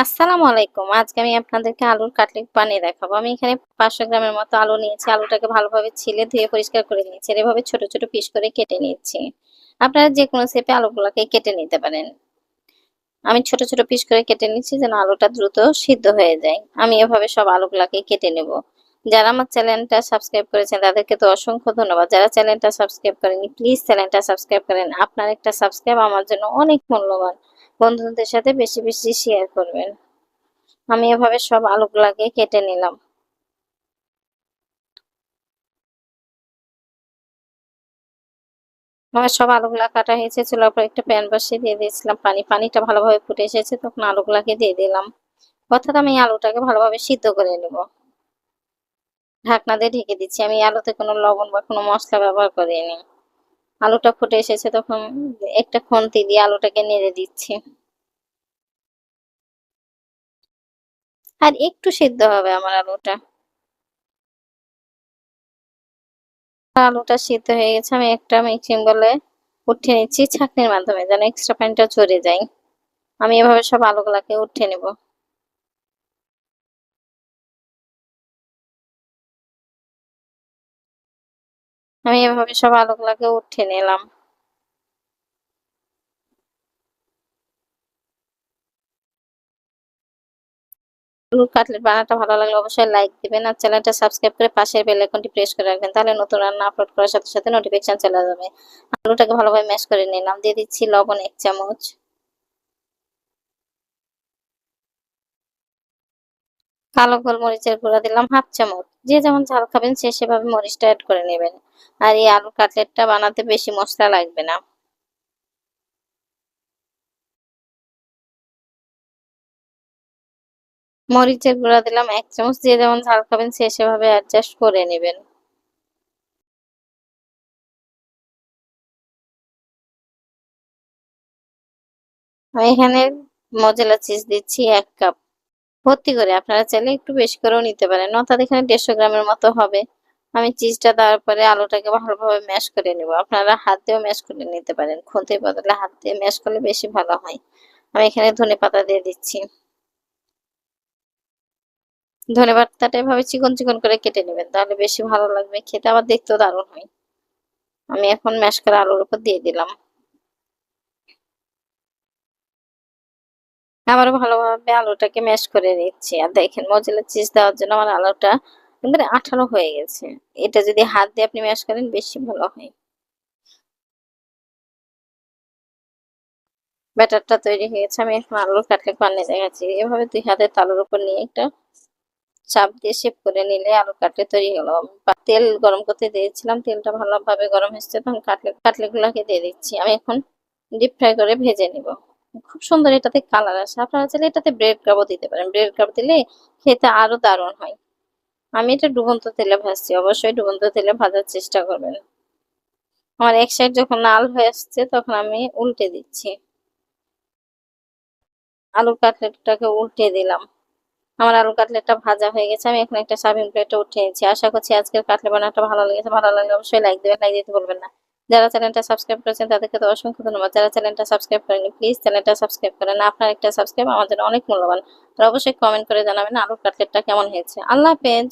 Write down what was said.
আসসালামু আলাইকুম। আজকে আমি আপনাদেরকে আলুর কাটলেট বানিয়ে দেখাবো। আমি এখানে 500 গ্রামের মতো আলু নিয়েছি। আলুটাকে ভালোভাবে ছিলে ধুয়ে পরিষ্কার করে নিয়েছি। আর এভাবে ছোট ছোট পিস করে কেটে নিয়েছি। আপনারা যে কোনো শেপে আলুগুলোকে কেটে নিতে পারেন। আমি ছোট ছোট পিস করে কেটে নিচ্ছি যেন আলুটা দ্রুত সিদ্ধ হয়ে যায়। আমি এভাবে সব আলুগুলাকে কেটে নেব। যারা আমার চ্যানেলটা সাবস্ক্রাইব করেছেন তাদেরকে তো অসংখ্য ধন্যবাদ। যারা চ্যানেলটা সাবস্ক্রাইব করেনি প্লিজ চ্যানেলটা সাবস্ক্রাইব করেন। আপনার একটা সাবস্ক্রাইব আমার জন্য অনেক মূল্যবান। বন্ধুদের সাথে বেশি বেশি শেয়ার করবেন। আমি এভাবে সব আলুগুলাকে কেটে নিলাম। আমার সব আলুগুলা কাটা হয়েছে। চুলার উপর একটা প্যান বসিয়ে দিয়ে দিয়েছিলাম পানি। পানিটা ভালোভাবে ফুটে এসেছে তখন আলুগুলাকে দিয়ে দিলাম। অর্থাৎ আমি আলুটাকে ভালোভাবে সিদ্ধ করে নেব। ঢাকনা দিয়ে ঢেকে দিচ্ছি। আমি আলুতে কোনো লবণ বা কোনো মশলা ব্যবহার করিনি। আলুটা ফুটে এসেছে তখন একটা খুন্তি দিয়ে আলুটাকে নেড়ে দিচ্ছি। আর একটু সিদ্ধ হবে আমার আলুটা। আলুটা সিদ্ধ হয়ে গেছে। আমি একটা মিক্সিং বলে উঠিয়ে নিচ্ছি ছাঁকনির মাধ্যমে যেন এক্সট্রা পানিটা ঝরে যায়। আমি এভাবে সব আলুগুলাকে উঠিয়ে নেব। আমি এভাবে সব আলুগুলাকে উঠিয়ে নিলাম। আলুর কাটলেট বানানোটা ভালো লাগলে অবশ্যই লাইক দিবেন আর চ্যানেলটা সাবস্ক্রাইব করে পাশের বেল আইকনটি প্রেস করে রাখবেন, তাহলে নতুন রান্না আপলোড করার সাথে সাথে নোটিফিকেশন চলে যাবে। আলুটাকে ভালোভাবে ম্যাশ করে নিলাম। দিয়ে দিচ্ছি লবণ 1 চামচ, কালো গোলমরিচের গুঁড়া দিলাম 1/2 চামচ। যে যেমন ঝাল খাবেন সে সেভাবে মরিচটা অ্যাড করে নেবেন। আর এই আলুর কাটলেটটা বানাতে বেশি মশলা লাগবে না। মরিচের গুঁড়া দিলাম 1 চামচ। যে যেমন ঝাল খাবেন সে সেভাবে অ্যাডজাস্ট করে নেবেন। আমি এখানে মজেলা চিজ দিচ্ছি 1 কাপ ভর্তি করে। আপনারা চাইলে একটু বেশি করেও নিতে পারেন। অর্থাৎ এখানে 150 গ্রামের মতো হবে। আমি চিজটা দেওয়ার পরে আলুটাকে ভালোভাবে ম্যাশ করে নেব। আপনারা হাত দিয়েও ম্যাশ করে নিতে পারেন। খুন্তির বদলে হাত দিয়ে ম্যাশ করলে বেশি ভালো হয়। আমি এখানে ধনেপাতা দিয়ে দিচ্ছি। ধনেপাতাটা এভাবে চিকন চিকন করে কেটে নেবেন, তাহলে বেশি ভালো লাগবে খেতে, আবার দেখতেও দারুণ হয়। আমি এখন ম্যাশ করা আলুর উপর দিয়ে দিলাম। আবারও ভালোভাবে আলুটাকে ম্যাশ করে নিচ্ছি। আর দেখেন মজেলা চিজ দেওয়ার জন্য আমার আলুটা একেবারে আঠালো হয়ে গেছে। এটা যদি হাত দিয়ে আপনি ম্যাশ করেন বেশি ভালো হয়। ব্যাটারটা তৈরি হয়ে গেছে। আমি এখন আলুর কাটলেট বানিয়ে দেখাচ্ছি। এভাবে 2 হাতের তালুর উপর নিয়ে একটা চাপ দিয়ে শেপ করে নিলে আলুর কাটলেট তৈরি হলো। তেল গরম করতে দিয়েছিলাম, তেলটা ভালোভাবে গরম হচ্ছে তখন কাটলেট গুলাকে দিয়ে দিচ্ছি। আমি এখন ডিপ ফ্রাই করে ভেজে নিব। খুব সুন্দর এটাতে কালার আসে। আপনারা চাইলে এটাতে ব্রেড ক্রাম্বও দিতে পারেন। ব্রেড ক্রাম্ব দিলে খেতে আরো দারুণ হয়। আমি এটা ডুবন্ত তেলে ভাজছি। অবশ্যই ডুবন্ত তেলে ভাজার চেষ্টা করবেন। আমার এক সাইড যখন লাল হয়ে আসছে তখন আমি উল্টে দিচ্ছি। আলুর কাটলেটটাকে উল্টে দিলাম। আমার আলু কাটলেটটা ভাজা হয়ে গেছে। আমি এখন একটা সার্ভিং প্লেটে উঠিয়ে নিচ্ছি। আশা করছি আজকের কাটলেট বানানোটা ভালো লেগেছে। ভালো লাগলে অবশ্যই লাইক দেবেন, লাইক দিতে ভুলবেন না। যারা চ্যানেলটা সাবস্ক্রাইব করেছেন তাদেরকে তো অসংখ্য ধন্যবাদ। যারা চ্যানেলটা সাবস্ক্রাইব করেনি প্লিজ চ্যানেলটা সাবস্ক্রাইব করেন। আপনার একটা সাবস্ক্রাইব আমার জন্য অনেক মূল্যবান। আর অবশ্যই কমেন্ট করে জানাবেন আলুর কাটলেটটা কেমন হয়েছে। আল্লাহ হাফেজ।